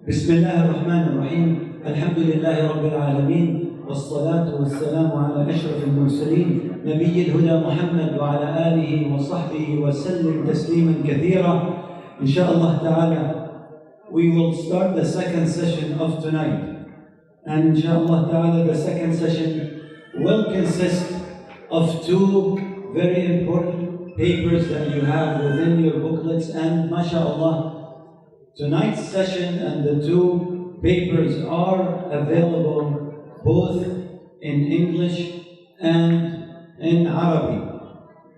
بسم الله الرحمن الرحيم الحمد لله رب العالمين والصلاة والسلام على أشرف المرسلين نبي الهدى محمد وعلى آله وصحبه وسلم تسليما كثيرا. إن شاء الله تعالى we will start the second session of tonight, and inshallah ta'ala the second session will consist of two very important papers that you have within your booklets, and mashallah tonight's session and the two papers are available both in English and in Arabic,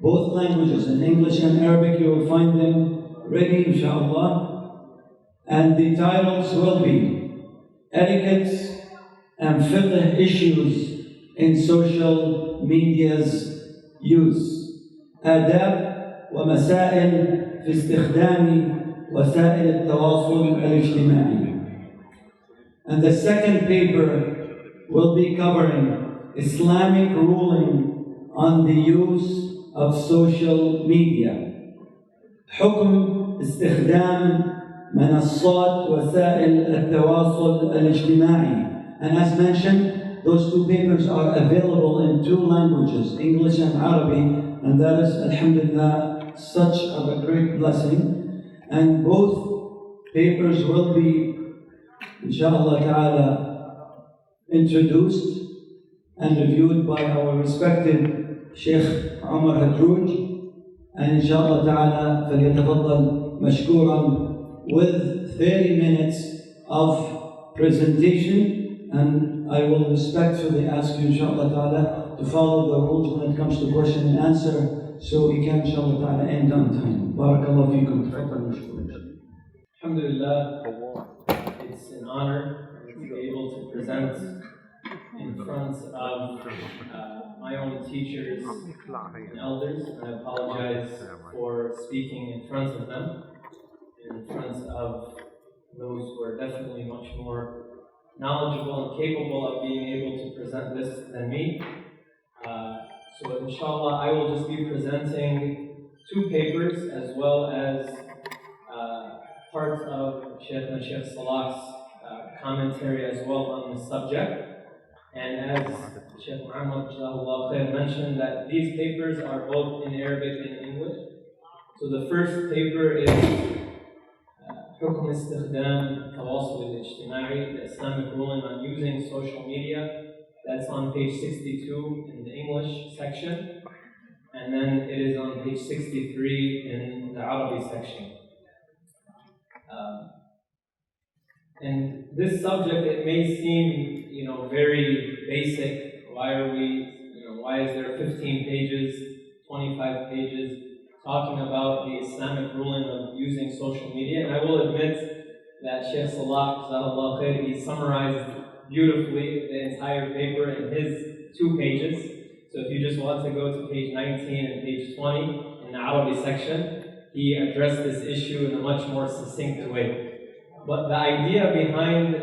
both languages. In English and Arabic you will find them ready inshallah. And the titles will be Etiquette and Fiqh Issues in Social Media's Use, آداب ومسائل في استخدام وسائل التواصل الاجتماعي. And the second paper will be covering Islamic ruling on the use of social media, حكم استخدام منصات وسائل التواصل الاجتماعي. And as mentioned, those two papers are available in two languages, English and Arabic, and that is, alhamdulillah, such a great blessing. And both papers will be, inshallah ta'ala, introduced and reviewed by our respected Sheikh Omar Hedroug. And inshallah ta'ala, فليتفضل مشكورا with 30 minutes of presentation, and I will respectfully ask you, inshallah ta'ala, to follow the rules when it comes to question and answer, so we can, inshallah ta'ala, end on time. Barakallahu feekum. Alhamdulillah, it's an honor to be able to present in front of my own teachers and elders. I apologize for speaking in front of them, in front of those who are definitely much more knowledgeable and capable of being able to present this than me. So inshallah, I will just be presenting two papers as well as part of Sheikh Salah's commentary as well on the subject. And as Sheikh Muamar Dahnoun mentioned, that these papers are both in Arabic and English. So the first paper is حكم استخدام التواصل الاجتماعي, the Islamic ruling on using social media. That's on page 62 in the English section, and then it is on page 63 in the Arabic section. And this subject, it may seem, very basic. Why is there 15 pages, 25 pages talking about the Islamic ruling of using social media? And I will admit that Sheikh Salah, he summarized beautifully the entire paper in his 2 pages. So if you just want to go to page 19 and page 20 in the Arabic section, he addressed this issue in a much more succinct way. But the idea behind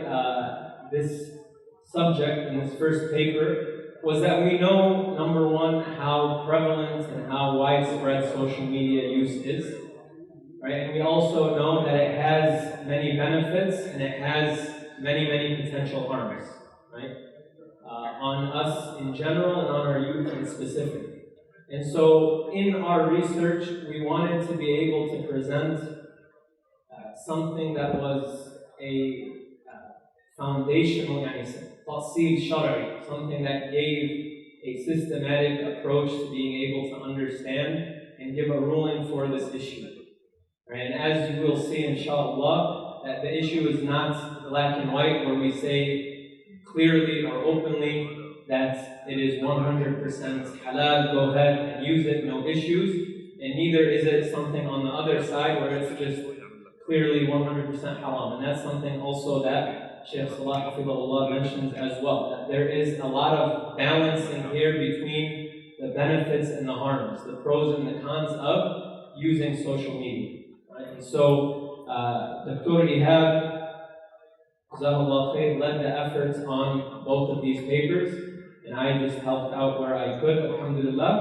this subject in this first paper was that we know, number one, how prevalent and how widespread social media use is, right? And we also know that it has many benefits and it has many, many potential harms, right? On us in general and on our youth in specific. And so in our research, we wanted to be able to present something that was a foundational, tafsil shara'i, something that gave a systematic approach to being able to understand and give a ruling for this issue. Right? And as you will see, inshallah, that the issue is not black and white, where we say clearly or openly that it is 100% halal, go ahead and use it, no issues. And neither is it something on the other side where it's just clearly 100% haram. And that's something also that Sheikh Salah Hafidhullah mentions as well, that there is a lot of balance in here between the benefits and the harms, the pros and the cons of using social media. Right? And so Dr. Ehab Elshaer led the efforts on both of these papers, and I just helped out where I could, alhamdulillah.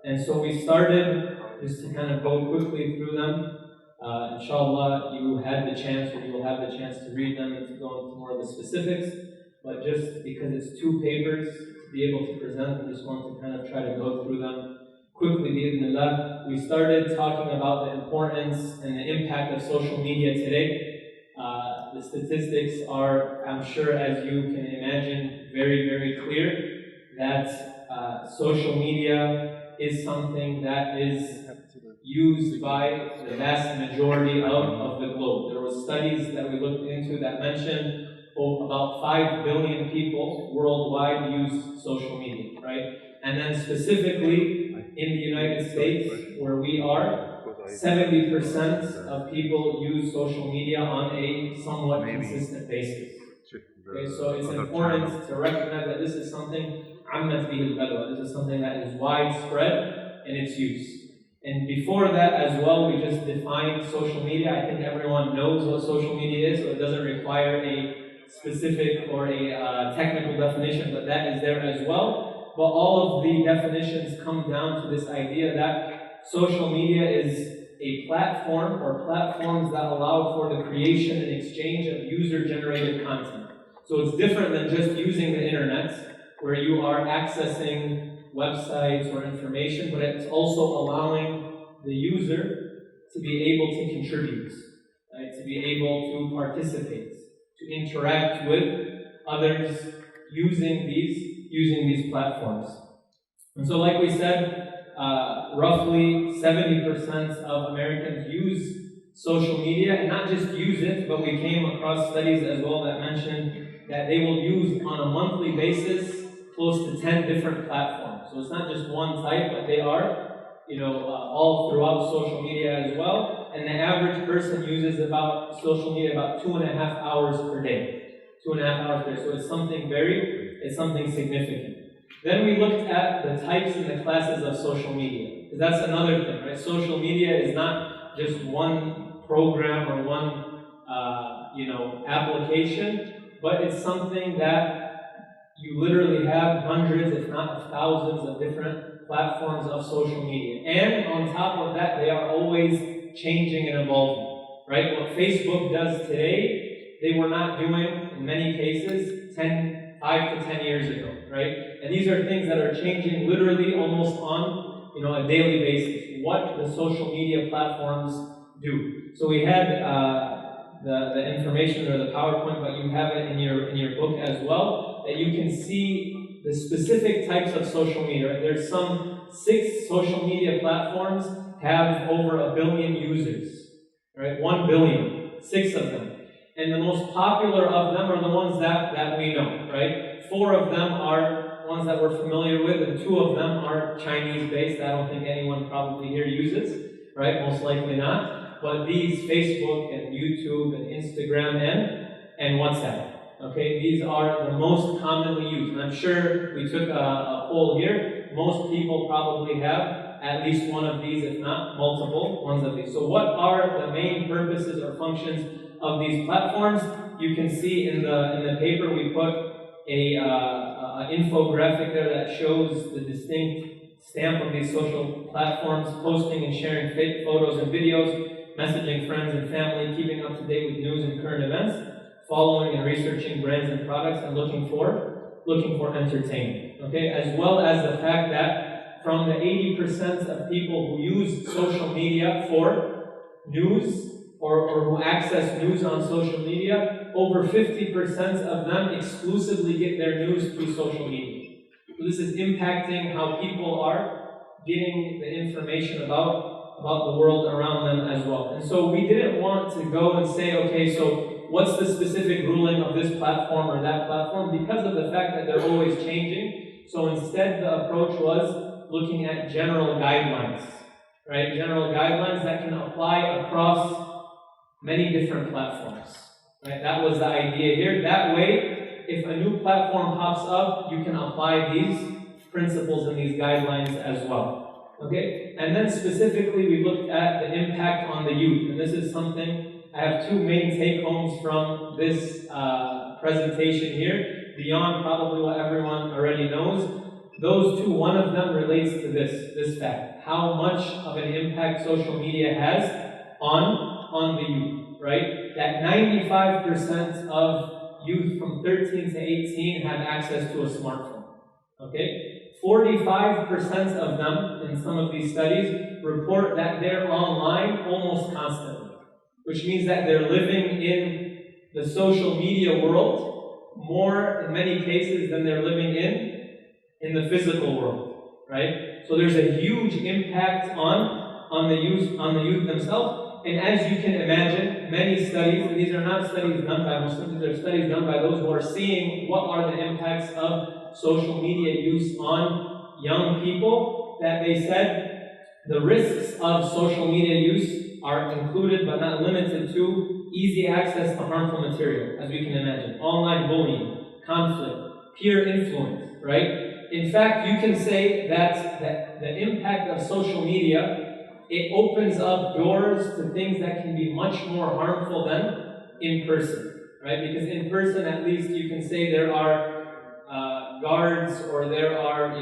And so we started, just to kind of go quickly through them, Inshallah, you had the chance, or you will have the chance to read them and to go into more of the specifics. But just because it's 2 papers to be able to present, I just want to kind of try to go through them quickly. Bi'idhnillah. We started talking about the importance and the impact of social media today. The statistics are, I'm sure, as you can imagine, very, very clear that social media is something that is used by the vast majority of the globe. There were studies that we looked into that mentioned about 5 billion people worldwide use social media, right? And then specifically in the United States, where we are, 70% of people use social media on a somewhat consistent basis. Okay, so it's important to recognize that this is something ammat bihi al-balwa. This is something that is widespread in its use. And before that as well, we just defined social media. I think everyone knows what social media is, so it doesn't require a specific or a technical definition, but that is there as well. But all of the definitions come down to this idea that social media is a platform or platforms that allow for the creation and exchange of user-generated content. So it's different than just using the internet, where you are accessing websites or information, but it's also allowing the user to be able to contribute, right? To be able to participate, to interact with others using these platforms. And so, like we said, roughly 70% of Americans use social media, and not just use it, but we came across studies as well that mentioned that they will use on a monthly basis close to 10 different platforms. So it's not just one type, but they are, all throughout social media as well. And the average person uses social media about 2.5 hours per day. 2.5 hours per day. So it's something significant. Then we looked at the types and the classes of social media, because that's another thing, right? Social media is not just one program or one, application, but it's something that you literally have hundreds, if not thousands, of different platforms of social media. And on top of that, they are always changing and evolving, right? What Facebook does today, they were not doing, in many cases, 5 to 10 years ago, right? And these are things that are changing literally almost on a daily basis, what the social media platforms do. So we had the information or the PowerPoint, but you have it in your book as well, that you can see the specific types of social media. Right? There's some 6 social media platforms have over 1 billion users, right? 1 billion, 6 of them. And the most popular of them are the ones that we know, right? 4 of them are ones that we're familiar with, and 2 of them are Chinese-based. I don't think anyone probably here uses, right? Most likely not. But these, Facebook and YouTube and Instagram and WhatsApp, okay? These are the most commonly used. And I'm sure we took a poll here. Most people probably have at least one of these, if not multiple ones of these. So what are the main purposes or functions of these platforms? You can see in the paper we put an infographic there that shows the distinct stamp of these social platforms: posting and sharing photos and videos, messaging friends and family, keeping up to date with news and current events, following and researching brands and products, and looking for entertainment. Okay, as well as the fact that from the 80% of people who use social media for news, or who access news on social media, over 50% of them exclusively get their news through social media. So this is impacting how people are getting the information about the world around them as well. And so we didn't want to go and say, okay, so what's the specific ruling of this platform or that platform, because of the fact that they're always changing. So instead the approach was looking at general guidelines, right? General guidelines that can apply across many different platforms, right? That was the idea here. That way, if a new platform pops up, you can apply these principles and these guidelines as well, okay? And then specifically, we looked at the impact on the youth, and this is something, I have 2 main take-homes from this presentation here, beyond probably what everyone already knows. Those 2, one of them relates to this fact, how much of an impact social media has on on the youth, right? That 95% of youth from 13 to 18 have access to a smartphone, okay? 45% of them, in some of these studies, report that they're online almost constantly, which means that they're living in the social media world more, in many cases, than they're living in the physical world, right? So there's a huge impact on the youth themselves. And as you can imagine, many studies, and these are not studies done by Muslims, these are studies done by those who are seeing what are the impacts of social media use on young people, that they said the risks of social media use are included but not limited to easy access to harmful material, as we can imagine, online bullying, conflict, peer influence, right? In fact, you can say that the impact of social media, it opens up doors to things that can be much more harmful than in person, right? Because in person, at least you can say there are guards, or there are,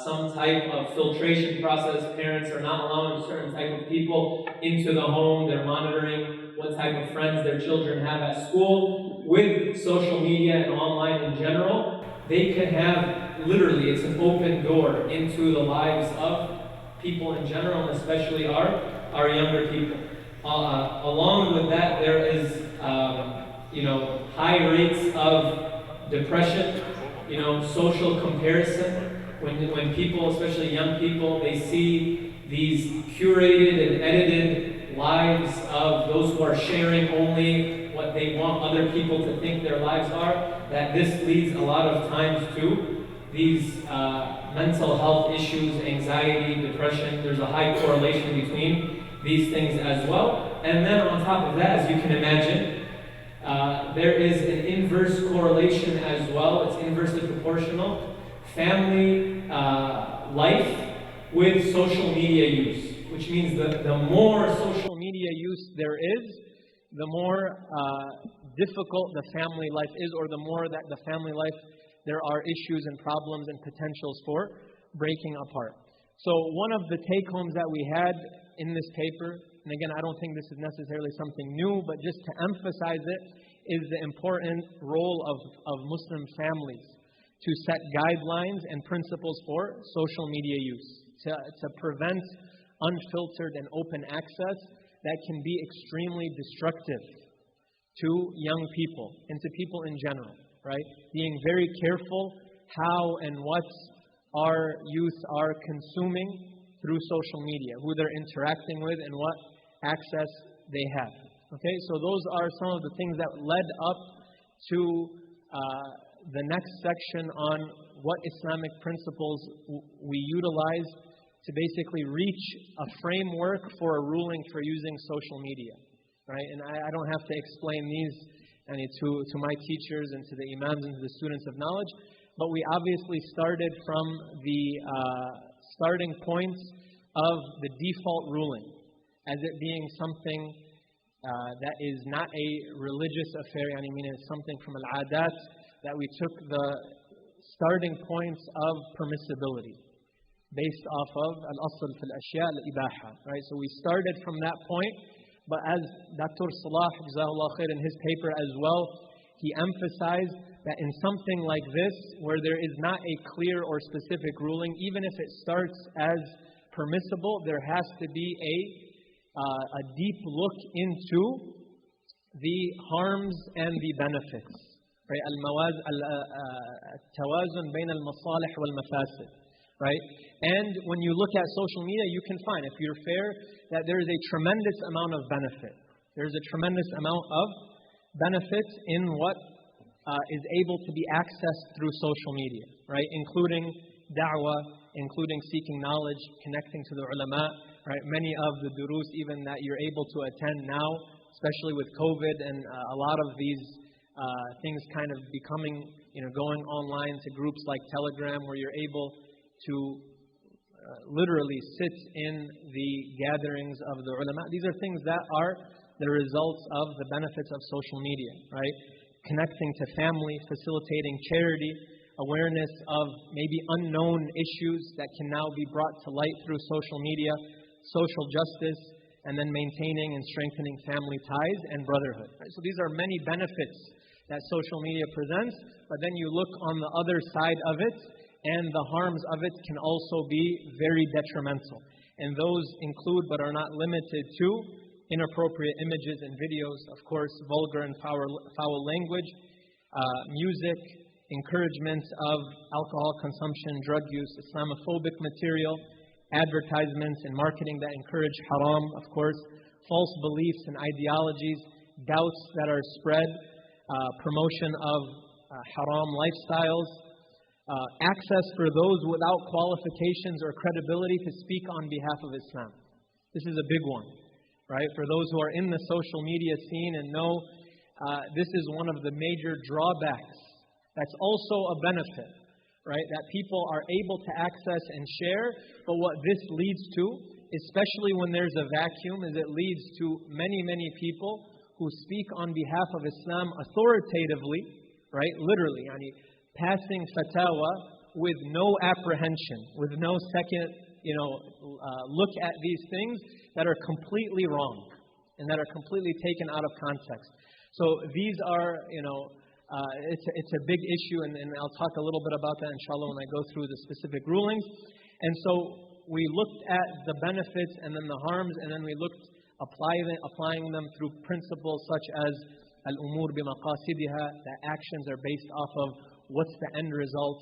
some type of filtration process. Parents are not allowing certain type of people into the home. They're monitoring what type of friends their children have at school. With social media and online in general, they can have, literally, it's an open door into the lives of people in general, and especially our younger people. Along with that, there is, high rates of depression, social comparison. When people, especially young people, they see these curated and edited lives of those who are sharing only what they want other people to think their lives are, that this leads a lot of times to these mental health issues, anxiety, depression. There's a high correlation between these things as well. And then on top of that, as you can imagine, there is an inverse correlation as well. It's inversely proportional. Family life with social media use, which means the more social media use there is, the more difficult the family life is, or the more that the family life, there are issues and problems and potentials for breaking apart. So one of the take-homes that we had in this paper, and again, I don't think this is necessarily something new, but just to emphasize it, is the important role of Muslim families to set guidelines and principles for social media use, to prevent unfiltered and open access that can be extremely destructive to young people and to people in general, right? Being very careful how and what our youth are consuming through social media, who they're interacting with and what access they have. Okay, so those are some of the things that led up to the next section on what Islamic principles we utilize to basically reach a framework for a ruling for using social media, right? And I don't have to explain these to my teachers and to the Imams and to the students of knowledge, but we obviously started from the starting points of the default ruling as it being something that is not a religious affair, I mean it's something from al-adat, that we took the starting points of permissibility based off of al-asl fil ashya al-ibaha, right? So we started from that point, but as Dr. Salah, Jazakallah khair, in his paper as well, he emphasized that in something like this, where there is not a clear or specific ruling, even if it starts as permissible, there has to be a deep look into the harms and the benefits. Right? Al-tawazun bayn al-masalih wal-mafasid. Right? And when you look at social media, you can find, if you're fair, that there is a tremendous amount of benefit. There's a tremendous amount of benefit in what is able to be accessed through social media, right? Including da'wah, including seeking knowledge, connecting to the ulama, right? Many of the durus even that you're able to attend now, especially with COVID and a lot of these things kind of becoming, going online to groups like Telegram, where you're able to literally sit in the gatherings of the ulama. These are things that are the results of the benefits of social media, right? Connecting to family, facilitating charity, awareness of maybe unknown issues that can now be brought to light through social media, social justice, and then maintaining and strengthening family ties and brotherhood. Right? So these are many benefits that social media presents, but then you look on the other side of it, and the harms of it can also be very detrimental. And those include, but are not limited to, inappropriate images and videos, of course, vulgar and foul language, music, encouragement of alcohol consumption, drug use, Islamophobic material, advertisements and marketing that encourage haram, of course, false beliefs and ideologies, doubts that are spread, promotion of haram lifestyles, access for those without qualifications or credibility to speak on behalf of Islam. This is a big one, right? For those who are in the social media scene and know this is one of the major drawbacks. That's also a benefit, right? That people are able to access and share, but what this leads to, especially when there's a vacuum, is it leads to many, many people who speak on behalf of Islam authoritatively, right? Literally, passing fatwa with no apprehension, with no second, look at these things that are completely wrong and that are completely taken out of context. So these are, it's a big issue, and I'll talk a little bit about that, inshallah, when I go through the specific rulings. And so we looked at the benefits and then the harms, and then we looked applying them through principles such as al-umur bimaqasidiha, that actions are based off of what's the end result,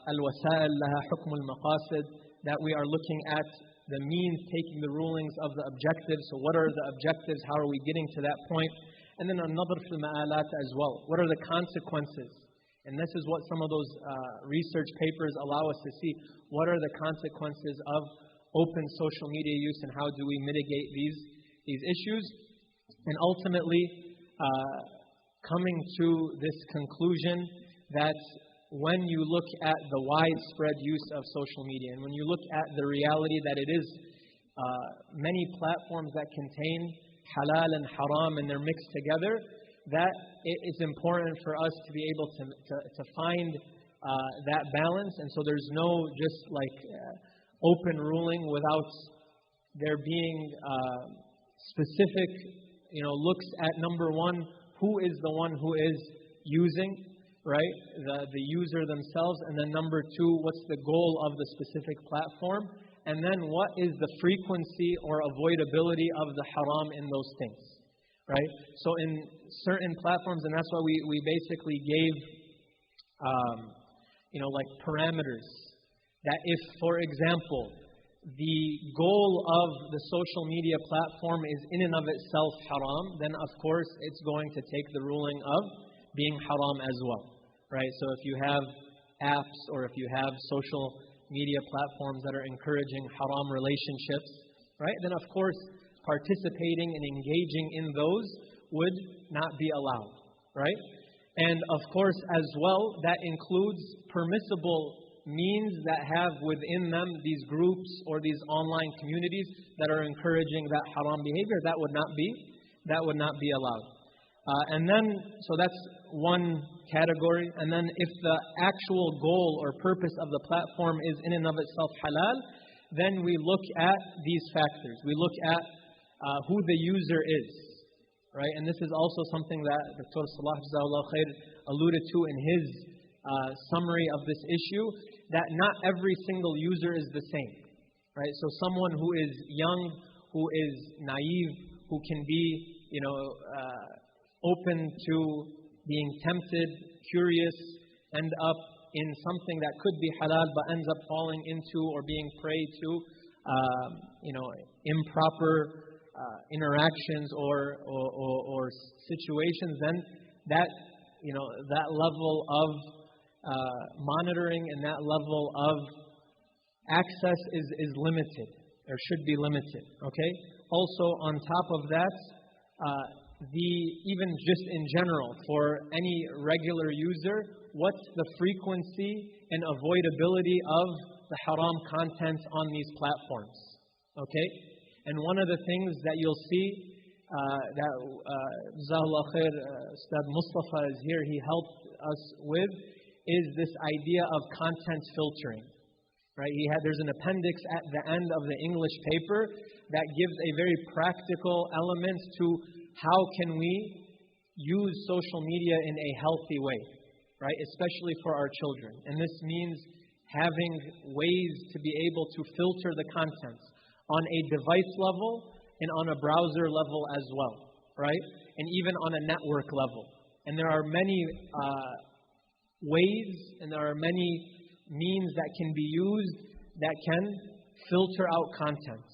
al-wasa'il laha hukm al-maqasid, that we are looking at the means taking the rulings of the objectives. So what are the objectives? How are we getting to that point? And then another fil ma'alat as well. What are the consequences? And this is what some of those research papers allow us to see. What are the consequences of open social media use, and how do we mitigate these issues? And ultimately, coming to this conclusion that when you look at the widespread use of social media, and when you look at the reality that it is many platforms that contain halal and haram and they're mixed together, that it is important for us to be able to find that balance. And so there's no just open ruling without there being specific, looks at number one, who is the one who is using, right? The user themselves. And then number two, what's the goal of the specific platform? And then what is the frequency or avoidability of the haram in those things, right? So in certain platforms, and that's why we basically gave, parameters. That if, for example, the goal of the social media platform is in and of itself haram, then of course it's going to take the ruling of being haram as well, right? So if you have apps or if you have social media platforms that are encouraging haram relationships, right, then of course participating and engaging in those would not be allowed, right? And of course as well, that includes permissible means that have within them these groups or these online communities that are encouraging that haram behavior. That would not be allowed. And then, so that's one category. And then if the actual goal or purpose of the platform is in and of itself halal, then we look at these factors. We look at who the user is, right? And this is also something that Dr. Salah Jazakallah Khair alluded to in his summary of this issue, that not every single user is the same, right? So someone who is young, who is naive, who can be, open to being tempted, curious, end up in something that could be halal but ends up falling into or being prey to, improper interactions or situations, then that, that level of monitoring and that level of access is limited, or should be limited, okay? Also, on top of that, even just in general, for any regular user, what's the frequency and avoidability of the haram content on these platforms, okay? And one of the things that you'll see, that Jazakallah Khair, Ustad Mustafa is here, he helped us with, is this idea of content filtering, right? There's an appendix at the end of the English paper that gives a very practical element to how can we use social media in a healthy way, right? Especially for our children. And this means having ways to be able to filter the contents on a device level and on a browser level as well, right? And even on a network level. And there are many ways and there are many means that can be used that can filter out contents,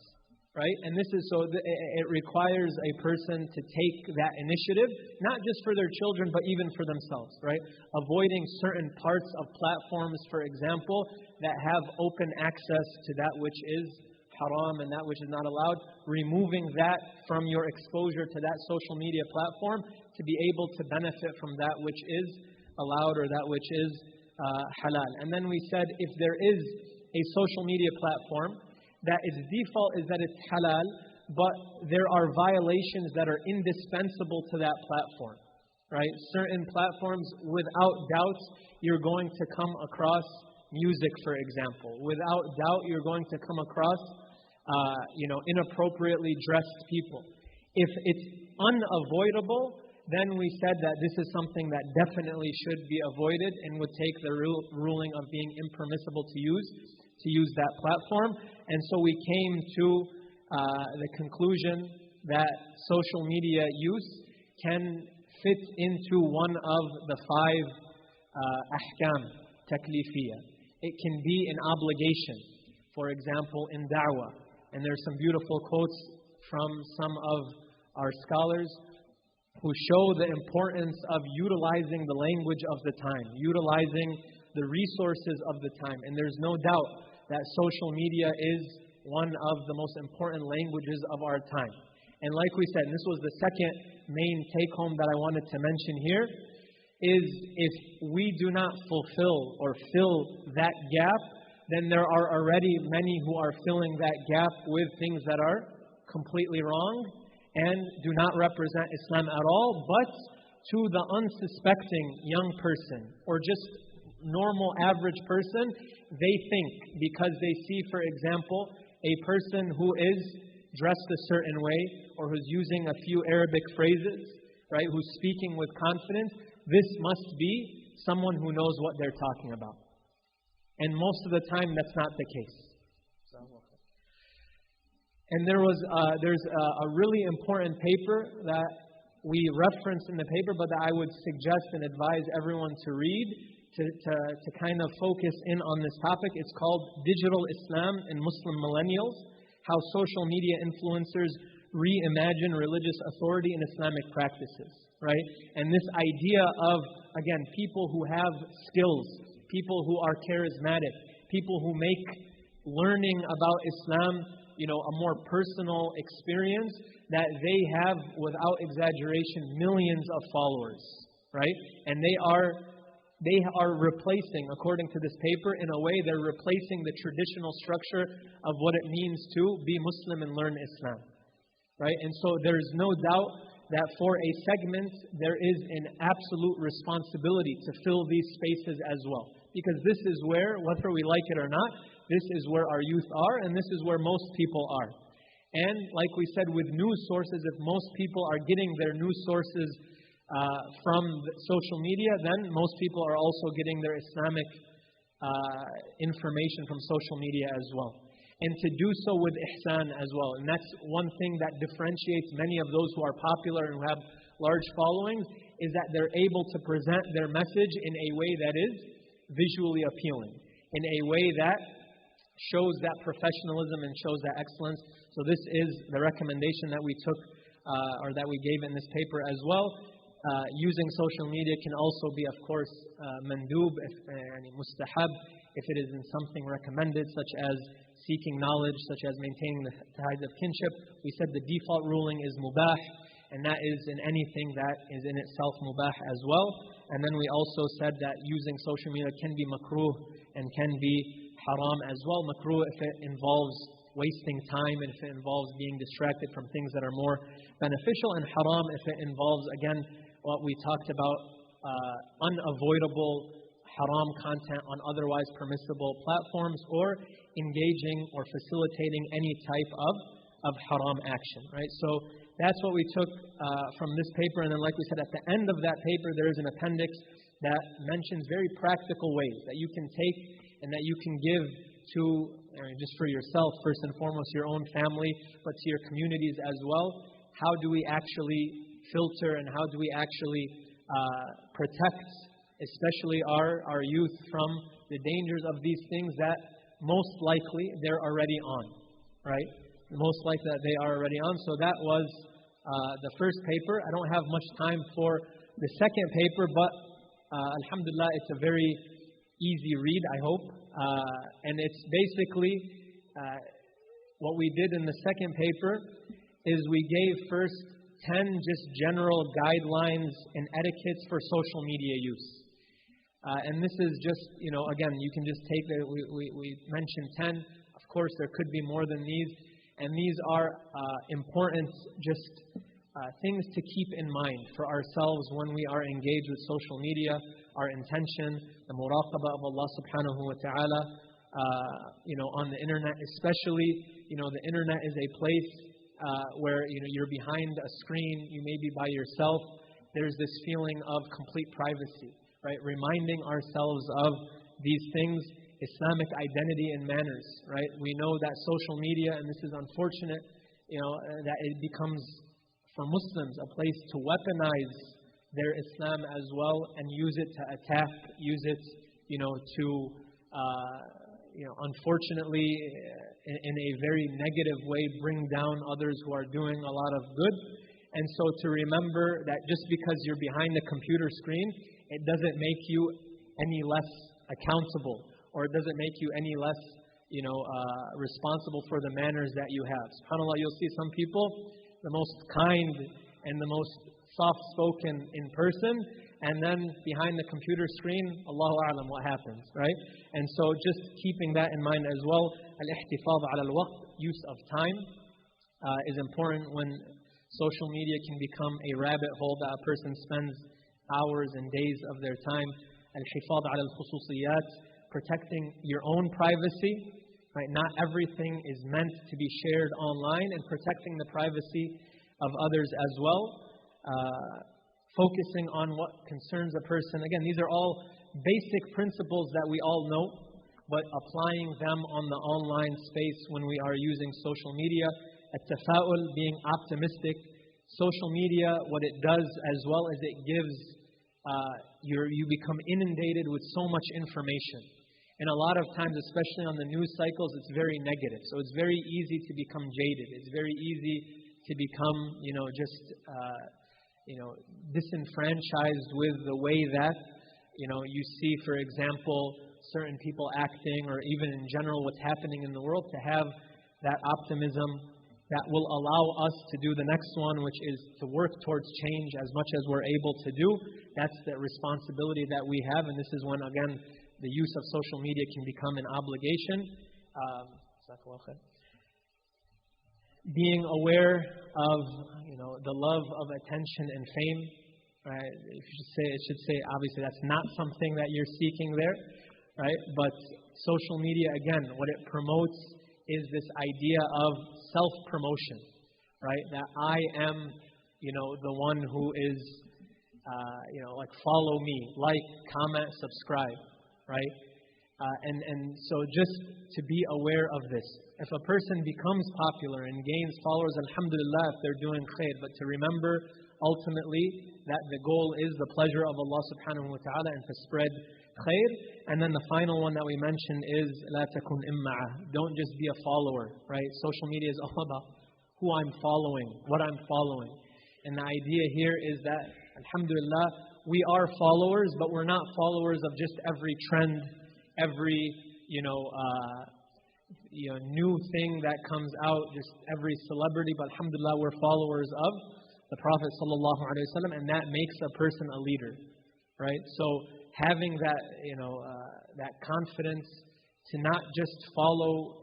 right? And this is it requires a person to take that initiative, not just for their children, but even for themselves, right? Avoiding certain parts of platforms, for example, that have open access to that which is haram and that which is not allowed, removing that from your exposure to that social media platform to be able to benefit from that which is allowed or that which is halal. And then we said if there is a social media platform that its default is that it's halal, but there are violations that are indispensable to that platform, right? Certain platforms, without doubt, you're going to come across music, for example. Without doubt, you're going to come across, inappropriately dressed people. If it's unavoidable, then we said that this is something that definitely should be avoided and would take the ruling of being impermissible to use that platform. And so we came to the conclusion that social media use can fit into one of the 5 ahkam taklifiyah. It can be an obligation, for example, in da'wah. And there's some beautiful quotes from some of our scholars who show the importance of utilizing the language of the time, utilizing the resources of the time. And there's no doubt that social media is one of the most important languages of our time. And like we said, and this was the second main take-home that I wanted to mention here, is if we do not fulfill or fill that gap, then there are already many who are filling that gap with things that are completely wrong and do not represent Islam at all, but to the unsuspecting young person or just normal average person, they think because they see, for example, a person who is dressed a certain way or who's using a few Arabic phrases, right, who's speaking with confidence, this must be someone who knows what they're talking about. And most of the time, that's not the case. And there's a really important paper that we reference in the paper, but that I would suggest and advise everyone to read to kind of focus in on this topic. It's called Digital Islam and Muslim Millennials, How Social Media Influencers Reimagine Religious Authority in Islamic Practices, right? And this idea of, again, people who have skills, people who are charismatic, people who make learning about Islam, a more personal experience, that they have, without exaggeration, millions of followers, right? And they are replacing, according to this paper, in a way, they're replacing the traditional structure of what it means to be Muslim and learn Islam, right? And so there's no doubt that for a segment, there is an absolute responsibility to fill these spaces as well. Because this is where, whether we like it or not, this is where our youth are, and this is where most people are. And like we said, with news sources, if most people are getting their news sources from social media, then most people are also getting their Islamic information from social media as well. And to do so with ihsan as well. And that's one thing that differentiates many of those who are popular and who have large followings, is that they're able to present their message in a way that is visually appealing, in a way that shows that professionalism and shows that excellence. So this is the recommendation that we took, or that we gave in this paper as well. Using social media can also be, of course, mandub, mustahab, if it is in something recommended, such as seeking knowledge, such as maintaining the ties of kinship. We said the default ruling is mubah, and that is in anything that is in itself mubah as well. And then we also said that using social media can be makruh and can be haram as well. Makruh if it involves wasting time and if it involves being distracted from things that are more beneficial, and haram if it involves, again, what we talked about, unavoidable haram content on otherwise permissible platforms, or engaging or facilitating any type of of haram action, right? So that's what we took from this paper. And then like we said, at the end of that paper, there is an appendix that mentions very practical ways that you can take and that you can give to, just for yourself, first and foremost, your own family, but to your communities as well. How do we actually filter and how do we actually protect, especially our youth, from the dangers of these things that most likely they're already on, right? Most likely that they are already on. So that was the first paper. I don't have much time for the second paper, but alhamdulillah, it's a very easy read, I hope. And it's basically what we did in the second paper is we gave first 10 just general guidelines and etiquettes for social media use. And this is just, again, you can just take the, we mentioned 10. Of course, there could be more than these. And these are important just things to keep in mind for ourselves when we are engaged with social media, our intention, the muraqabah of Allah subhanahu wa ta'ala, on the internet especially. The internet is a place where, you're behind a screen, you may be by yourself. There's this feeling of complete privacy, right? Reminding ourselves of these things, Islamic identity and manners, right? We know that social media, and this is unfortunate, that it becomes, for Muslims, a place to weaponize their Islam as well and use it to attack, use it, to, unfortunately, in a very negative way, bring down others who are doing a lot of good. And so to remember that just because you're behind a computer screen, it doesn't make you any less accountable, or it doesn't make you any less, responsible for the manners that you have. SubhanAllah, you'll see some people, the most kind and the most soft-spoken in person, and then behind the computer screen, Allahu A'lam what happens, right? And so just keeping that in mind as well, al-ihtifaz ala al-waqt, use of time, is important when social media can become a rabbit hole that a person spends hours and days of their time. Al-hifaz ala al-khususiyat, protecting your own privacy, right? Not everything is meant to be shared online, and protecting the privacy of others as well. Focusing on what concerns a person. Again, these are all basic principles that we all know, but applying them on the online space when we are using social media. At-tafa'ul, being optimistic. Social media, what it does as well is it gives, you become inundated with so much information. And a lot of times, especially on the news cycles, it's very negative. So it's very easy to become jaded. It's very easy to become, disenfranchised with the way that, you see, for example, certain people acting, or even in general what's happening in the world, to have that optimism that will allow us to do the next one, which is to work towards change as much as we're able to do. That's the responsibility that we have, and this is when, again, the use of social media can become an obligation. Being aware of, the love of attention and fame, right? It should say, obviously, that's not something that you're seeking there, right? But social media, again, what it promotes is this idea of self-promotion, right? That I am, the one who is, follow me, like, comment, subscribe, right? And so just to be aware of this. If a person becomes popular and gains followers, alhamdulillah, if they're doing khair, but to remember ultimately that the goal is the pleasure of Allah subhanahu wa ta'ala and to spread khair. And then the final one that we mentioned is la takun imma'a. Don't just be a follower, right? Social media is all about who I'm following, what I'm following. And the idea here is that, alhamdulillah, we are followers, but we're not followers of just every trend, every, new thing that comes out, just every celebrity, but alhamdulillah, we're followers of the Prophet sallallahu alaihi wasallam, and that makes a person a leader, right? So having that, that confidence to not just follow,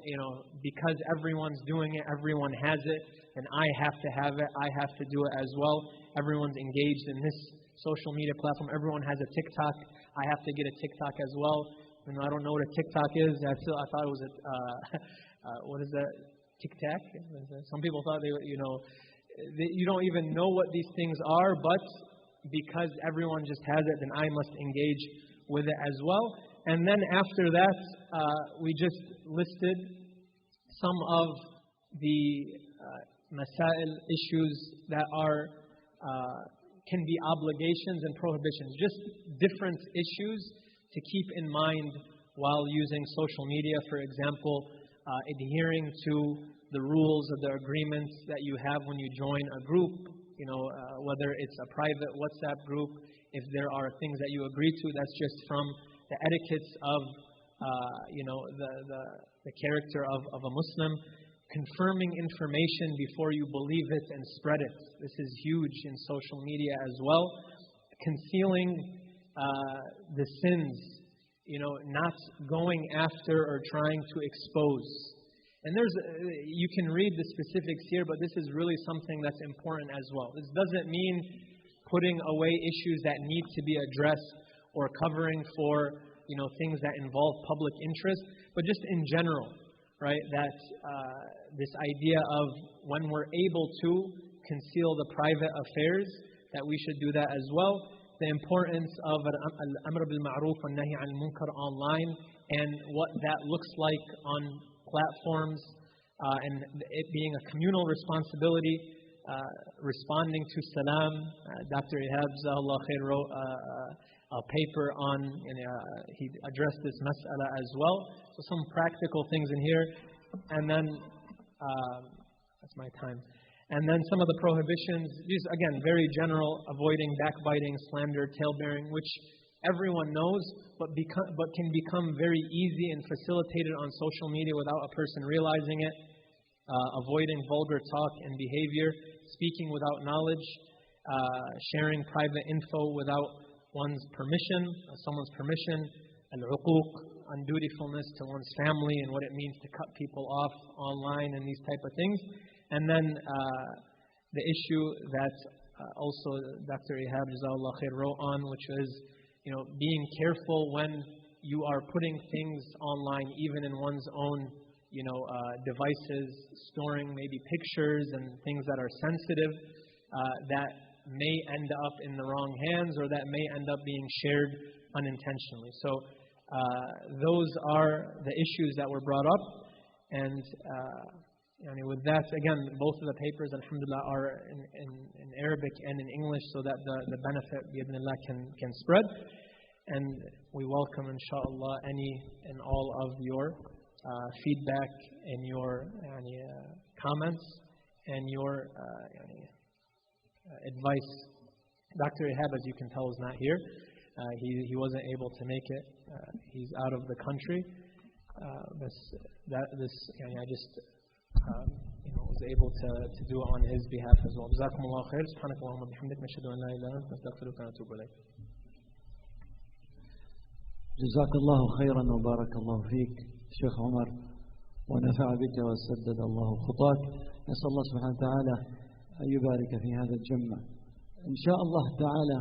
because everyone's doing it, everyone has it, and I have to have it, I have to do it as well. Everyone's engaged in this social media platform. Everyone has a TikTok. I have to get a TikTok as well. I don't know what a TikTok is. I thought it was what is that? tic-tac. Some people thought you don't even know what these things are, but because everyone just has it, then I must engage with it as well. And then after that, we just listed some of the masail issues that can be obligations and prohibitions, just different issues to keep in mind while using social media. For example, adhering to the rules of the agreements that you have when you join a group, whether it's a private WhatsApp group, if there are things that you agree to, that's just from the etiquettes of the character of a Muslim. Confirming information before you believe it and spread it. This is huge in social media as well. Concealing the sins, not going after or trying to expose. And you can read the specifics here, but this is really something that's important as well. This doesn't mean putting away issues that need to be addressed or covering for things that involve public interest, but just in general, right? That this idea of when we're able to conceal the private affairs, that we should do that as well. The importance of al-amr bil-ma'ruf wa nahy al-munkar online, and what that looks like on platforms, and it being a communal responsibility, responding to salam. Dr. Ehab Elshaer wrote a paper on, he addressed this mas'ala as well. So some practical things in here. And then, that's my time. And then some of the prohibitions, these again, very general, avoiding backbiting, slander, talebearing, which everyone knows, but can become very easy and facilitated on social media without a person realizing it. Avoiding vulgar talk and behavior, speaking without knowledge, sharing private info without someone's permission, al-uquq, undutifulness to one's family and what it means to cut people off online and these type of things. And then the issue that also Dr. Ehab Elshaer wrote on, which is being careful when you are putting things online, even in one's own devices, storing maybe pictures and things that are sensitive, that may end up in the wrong hands, or that may end up being shared unintentionally. So those are the issues that were brought up. And with that, again, both of the papers, alhamdulillah, are in Arabic and in English, so that the benefit, bi'idhnillah, can spread. And we welcome, inshallah, any and all of your feedback and your comments and your advice. Dr. Ehab, as you can tell, is not here. He wasn't able to make it. He's out of the country. I just was able to do it on his behalf as well. جزاكم الله خير. سبحانك اللهم وبحمدك نشهد أن لا إله إلا أنت نستغفرك ونتوب إليك. جزاك الله خيرا وبارك الله فيك شيخ عمر ونفع بك وسدد الله خطاك. نسأل الله سبحانه وتعالى أن يبارك في هذا الجمع إن شاء الله تعالى.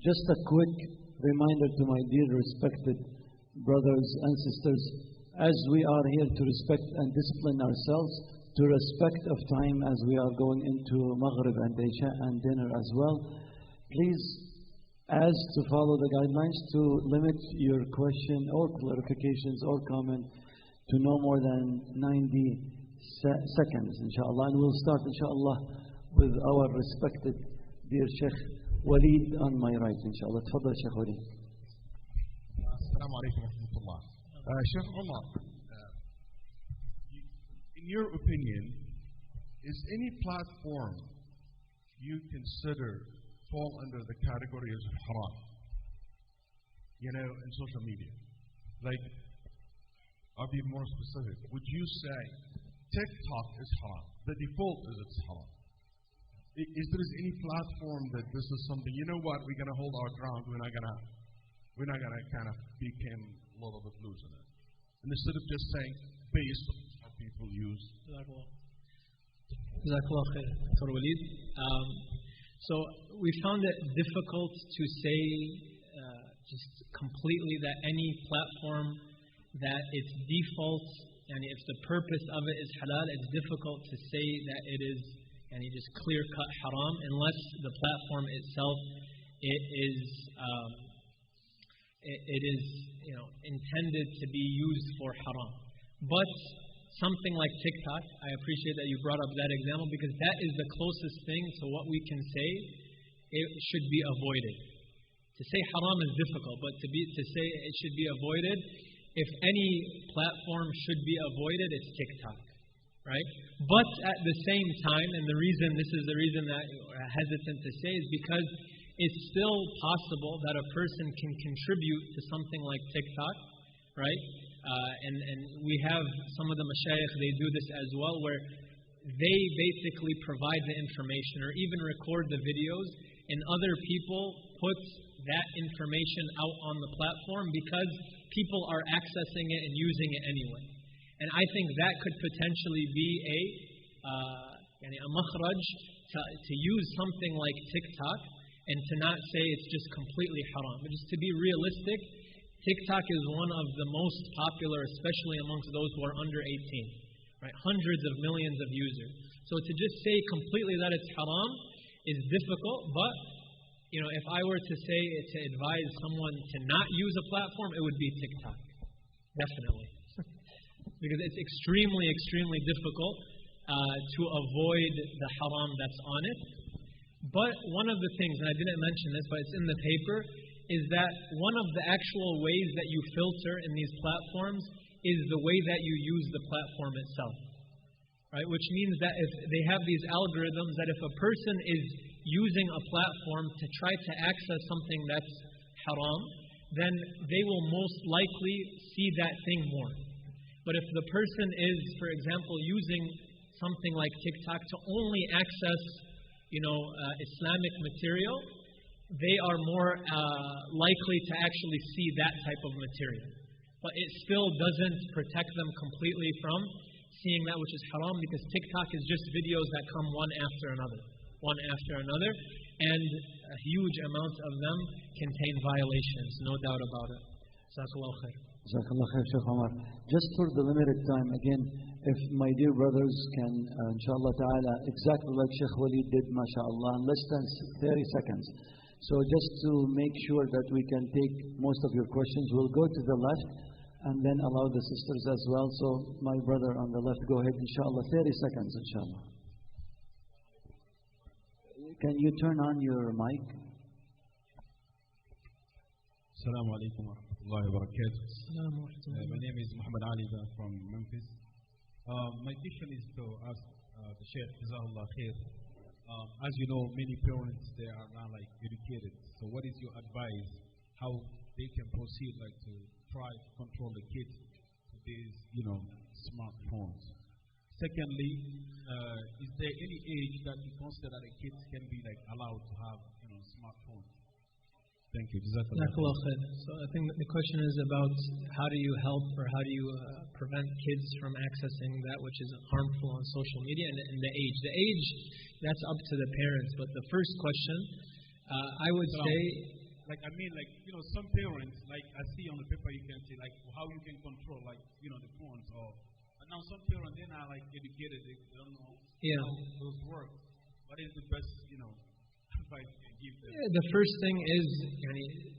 Just a quick reminder to my dear respected brothers and sisters, as we are here to respect and discipline ourselves, to respect of time as we are going into Maghrib and Isha and dinner as well, please, as to follow the guidelines, to limit your question or clarifications or comment to no more than 90 seconds, inshallah. And we'll start, inshallah, with our respected dear Sheikh Walid on my right, inshallah. Tafadhal, Sheikh Walid. Assalamu alaikum wa rahmatullah. Sheikh Omar, in your opinion, is any platform you consider fall under the category of haram? In social media. Like, I'll be more specific. Would you say TikTok is haram? The default is it's haram. Is there any platform that this is something, we're going to hold our ground, we're not going to kind of become a little bit loose in it. And instead of just saying based on how people use. Jazakallah khair, Dr. Walid. So we found it difficult to say just completely that any platform that its default if the purpose of it is halal, it's difficult to say that it is just clear-cut haram unless the platform itself it is intended to be used for haram. But something like TikTok, I appreciate that you brought up that example because that is the closest thing to what we can say it should be avoided. To say haram is difficult, but to say it should be avoided, if any platform should be avoided, it's TikTok, right? But at the same time, and this is the reason that I'm hesitant to say, is because it's still possible that a person can contribute to something like TikTok, right? And we have some of the mashayikh, they do this as well, where they basically provide the information or even record the videos, and other people put that information out on the platform because people are accessing it and using it anyway. And I think that could potentially be a makhraj to use something like TikTok and to not say it's just completely haram. But just to be realistic, TikTok is one of the most popular, especially amongst those who are under 18. Right? Hundreds of millions of users. So to just say completely that it's haram is difficult, but if I were to say to advise someone to not use a platform, it would be TikTok. Definitely. Because it's extremely, extremely difficult to avoid the haram that's on it. But one of the things, and I didn't mention this, but it's in the paper, is that one of the actual ways that you filter in these platforms is the way that you use the platform itself. Right? Which means that if they have these algorithms that if a person is using a platform to try to access something that's haram, then they will most likely see that thing more. But if the person is, for example, using something like TikTok to only access, Islamic material, they are more likely to actually see that type of material. But it still doesn't protect them completely from seeing that which is haram, because TikTok is just videos that come one after another, and a huge amount of them contain violations, no doubt about it. Jazakallah khair. Jazakallah khair, Shaykh Omar. Just for the limited time, again, if my dear brothers can, inshallah ta'ala, exactly like Shaykh Walid did, mashallah, in less than 30 seconds. So just to make sure that we can take most of your questions, we'll go to the left and then allow the sisters as well. So my brother on the left, go ahead, inshallah, 30 seconds, inshallah. Can you turn on your mic? Assalamu alaikum wa rahmatullahi wa barakatuh. My name is Muhammad Ali from Memphis. My question is to ask the Sheikh, Jazahullah khair. As you know, many parents, they are not educated. So what is your advice, how they can proceed to try to control the kids with these, smartphones? Secondly, is there any age that you consider that the kids can be allowed to have, smartphones? Thank you. Jazakallah khair. So I think the question is about how do you help or how do you prevent kids from accessing that which is harmful on social media, and the age. The age, that's up to the parents. But the first question, I would say, some parents, I see on the paper, you can see how you can control the phones but now some parents, they're not educated, they don't know how those work. What is the best advice you can give them? The first thing is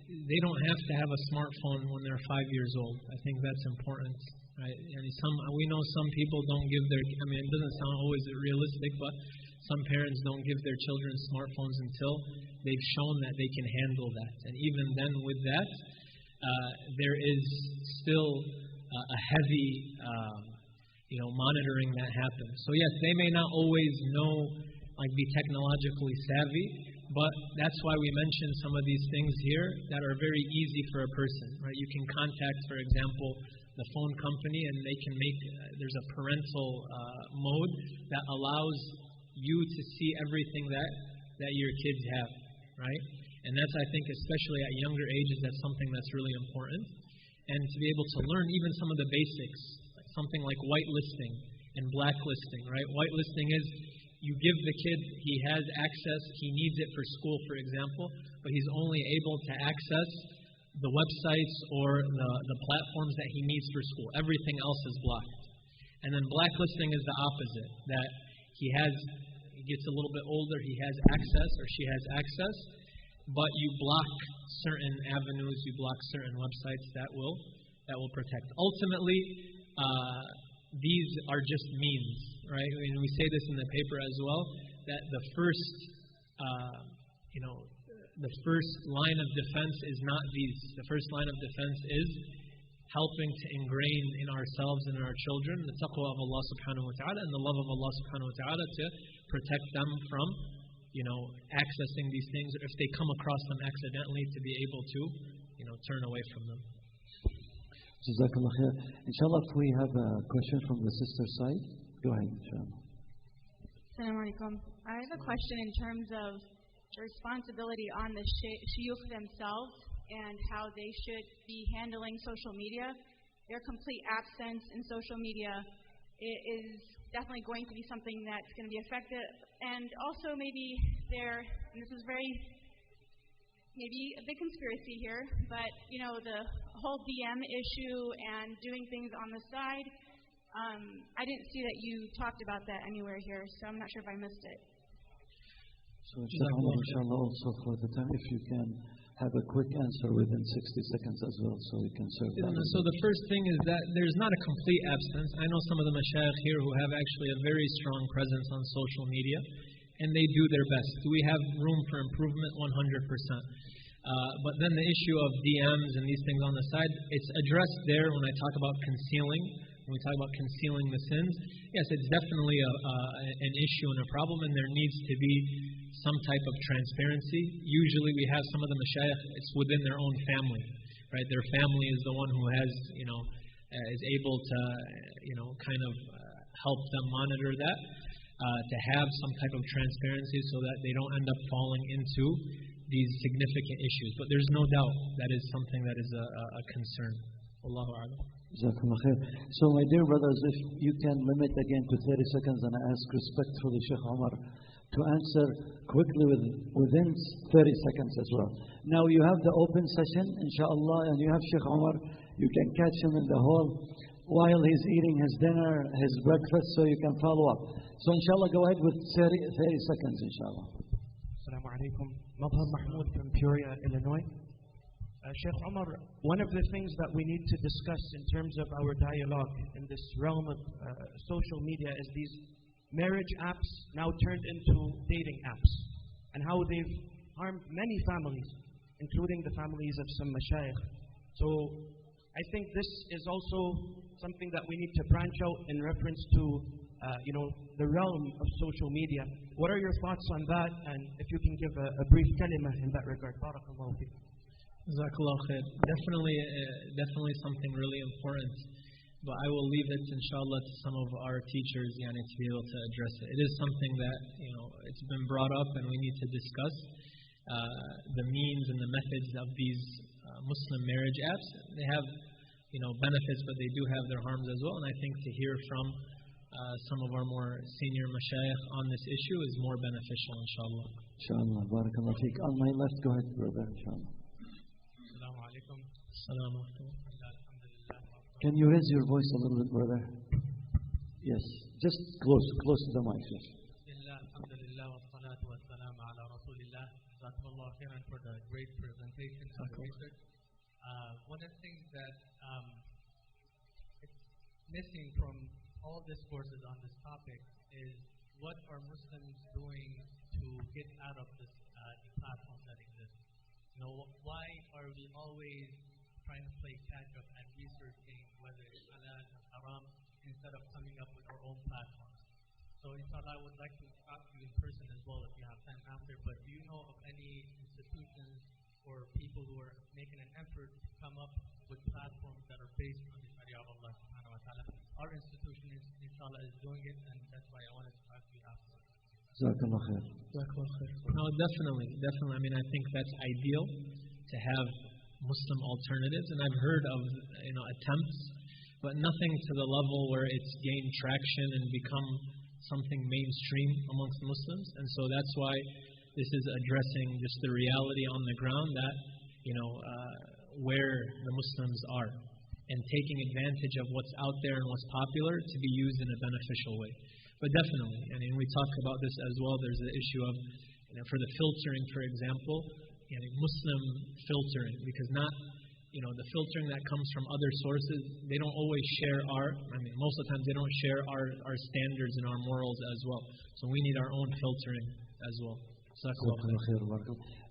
they don't have to have a smartphone when they're 5 years old. I think that's important. Right? We know some people don't give their, it doesn't sound always realistic, but some parents don't give their children smartphones until they've shown that they can handle that. And even then with that, there is still a heavy monitoring that happens. So yes, they may not always know, be technologically savvy, but that's why we mentioned some of these things here that are very easy for a person. Right? You can contact, for example, the phone company, and they can there's a parental mode that allows you to see everything that your kids have, right? And that's, I think, especially at younger ages, that's something that's really important. And to be able to learn even some of the basics, something like whitelisting and blacklisting, right? Whitelisting is you give the kid, he has access, he needs it for school, for example, but he's only able to access the websites or the platforms that he needs for school. Everything else is blocked. And then blacklisting is the opposite, that he gets a little bit older, he has access or she has access, but you block certain avenues, you block certain websites that will protect. Ultimately, these are just means, right? And we say this in the paper as well, that the first line of defense is not these. The first line of defense is helping to ingrain in ourselves and in our children the taqwa of Allah subhanahu wa ta'ala and the love of Allah subhanahu wa ta'ala to protect them from, accessing these things, or if they come across them accidentally, to be able to, turn away from them. Jazakallah khair. Inshallah, if we have a question from the sister side, go ahead, inshallah. Assalamu alaikum. I have a question in terms of the responsibility on the shuyukh themselves and how they should be handling social media. Their complete absence in social media is definitely going to be something that's going to be effective. And also maybe and this is maybe a big conspiracy here, but the whole DM issue and doing things on the side, I didn't see that you talked about that anywhere here, so I'm not sure if I missed it. So inshallah also for the time, if you can have a quick answer within 60 seconds as well, so we can serve that. So the first thing is that there's not a complete absence. I know some of the mashayikh here who have actually a very strong presence on social media, and they do their best. Do we have room for improvement? 100%. But then the issue of DMs and these things on the side, it's addressed there when I talk about concealing. When we talk about concealing the sins, yes, it's definitely an issue and a problem, and there needs to be some type of transparency. Usually we have some of the mashayikh, it's within their own family, right? Their family is the one who has, is able to, kind of help them monitor that, to have some type of transparency so that they don't end up falling into these significant issues. But there's no doubt that is something that is a concern. Wallahu a'lam. So my dear brothers, if you can limit again to 30 seconds, and I ask respectfully Sheikh Omar to answer quickly within 30 seconds as well. Now you have the open session, inshallah, and you have Sheikh Omar. You can catch him in the hall while he's eating his dinner, his breakfast, so you can follow up. So inshallah, go ahead with 30 seconds, inshallah. Assalamu alaikum. Muamar Mahmoud from Peoria, Illinois. Sheikh Omar, one of the things that we need to discuss in terms of our dialogue in this realm of social media is these marriage apps now turned into dating apps, and how they've harmed many families, including the families of some mashayikh. So I think this is also something that we need to branch out in reference to the realm of social media. What are your thoughts on that? And if you can give a brief kalima in that regard. Barakallahu feek. Jazakallah khair. Definitely something really important. But I will leave it, inshallah, to some of our teachers to be able to address it. It is something that, it's been brought up and we need to discuss the means and the methods of these Muslim marriage apps. They have, benefits, but they do have their harms as well. And I think to hear from some of our more senior mashayikh on this issue is more beneficial, inshallah. Inshallah. Barakallah feek. On my left, go ahead, brother, inshallah. Assalamu alaikum. Assalamu alaikum. Can you raise your voice a little bit, brother? Yes. Just close to the mic. Yes. For the great presentation and the research. One of the things that it's missing from all discourses on this topic is what are Muslims doing to get out of this the platforms that exist. Why are we always trying to play catch up and researching whether it's halal or haram instead of coming up with our own platforms? So inshallah, I would like to talk to you in person as well if you have time after, but do you know of any institutions or people who are making an effort to come up with platforms that are based on the Sharee'ah of Allah subhanahu wa ta'ala? Our institution, inshallah, is doing it, and that's why I wanted to talk to you after. Jazakallah khair. No, definitely. I mean, I think that's ideal to have Muslim alternatives, and I've heard of attempts, but nothing to the level where it's gained traction and become something mainstream amongst Muslims. And so that's why this is addressing just the reality on the ground that where the Muslims are. and taking advantage of what's out there and what's popular to be used in a beneficial way. But definitely, and we talk about this as well, there's the issue of, for the filtering, for example, Muslim filtering, because not, the filtering that comes from other sources, they don't always share most of the time they don't share our standards and our morals as well. So we need our own filtering as well.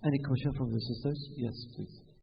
Any question from the sisters? Yes, please.